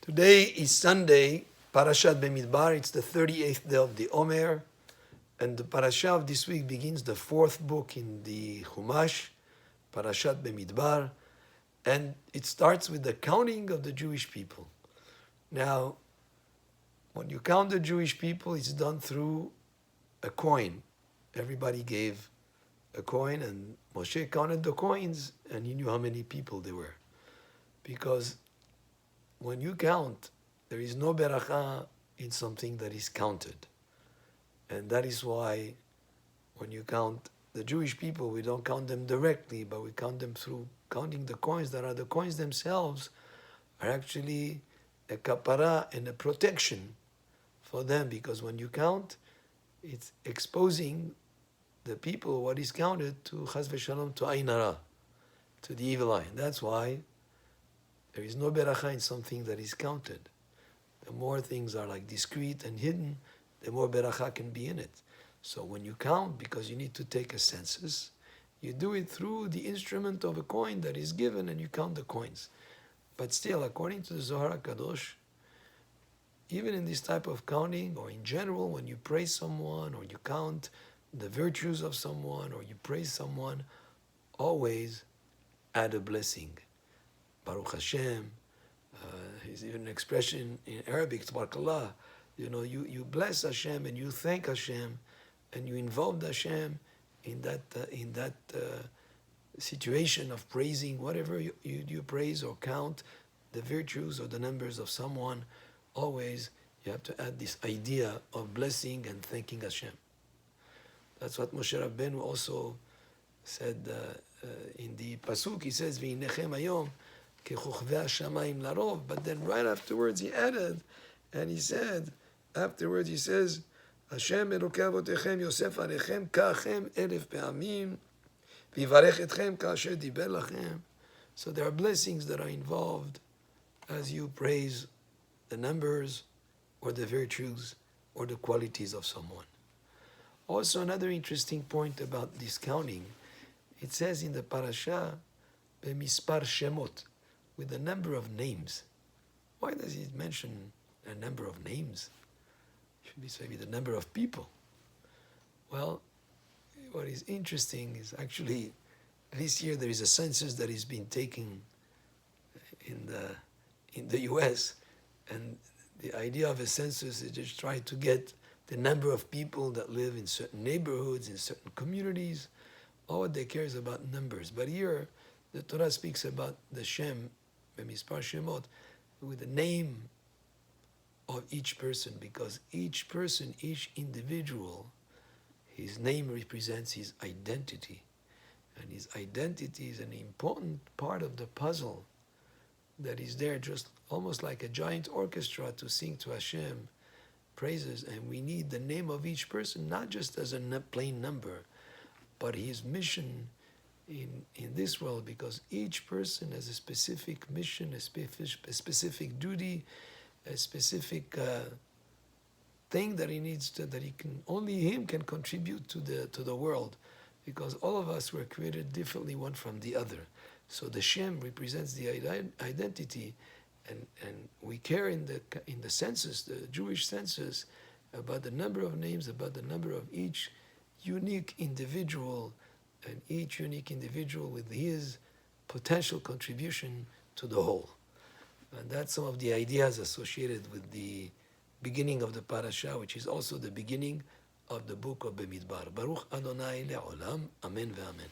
Today is Sunday, Parashat Bamidbar. It's the 38th day of the Omer, and the parasha of this week begins the fourth book in the Chumash, Parashat Bamidbar, and it starts with the counting of the Jewish people. Now, when you count the Jewish people, it's done through a coin. Everybody gave a coin, and Moshe counted the coins, and he knew how many people there were. Because when you count, there is no beracha in something that is counted. And that is why when you count the Jewish people, we don't count them directly, but we count them through counting the coins that are the coins themselves are actually a kapara and a protection for them, because when you count, it's exposing the people, what is counted, to chas v'shalom, to ayin hara, to the evil eye. And that's why there is no beracha in something that is counted. The more things are like discreet and hidden, the more beracha can be in it. So when you count, because you need to take a census, you do it through the instrument of a coin that is given, and you count the coins. But still, according to the Zohar HaKadosh, even in this type of counting, or in general, when you praise someone, or you count the virtues of someone, or you praise someone, always add a blessing. Baruch Hashem, is even an expression in Arabic, Tabarakallah. You bless Hashem and you thank Hashem, and you involve Hashem in that situation of praising whatever you praise or count the virtues or the numbers of someone. Always you have to add this idea of blessing and thanking Hashem. That's what Moshe Rabbeinu also said in the pasuk. He says, "V'inechem hayom kechuchvei hashamayim larov." But then right afterwards he added, and he said, afterwards he says, "Hashem Elokei avotechem Yosef alechem ka'achem elef pe'amim v'yivarech etchem ka'asher diber lachem." So there are blessings that are involved as you praise the numbers or the virtues or the qualities of someone. Also, another interesting point about this counting, it says in the parasha, b'mispar shemot, with a number of names. Why does it mention a number of names? It should be maybe the number of people. Well, what is interesting is actually this year there is a census that is being taken in the U.S., and the idea of a census is just try to get the number of people that live in certain neighborhoods, in certain communities. All what they care is about numbers. But here, the Torah speaks about the Shem, B'mispar Shemot, with the name of each person, because each person, each individual, his name represents his identity. And his identity is an important part of the puzzle that is there, just almost like a giant orchestra to sing to Hashem praises. And we need the name of each person, not just as a plain number, but his mission in this world, because each person has a specific mission, a specific duty, a specific thing that he needs to, that he can, only him can contribute to the world, because all of us were created differently one from the other. So the Shem represents the identity, and we care in the census, the Jewish census, about the number of names, about the number of each unique individual, and each unique individual with his potential contribution to the whole. And that's some of the ideas associated with the beginning of the parasha, which is also the beginning of the book of Bamidbar. Baruch Adonai le'olam, amen ve'amen.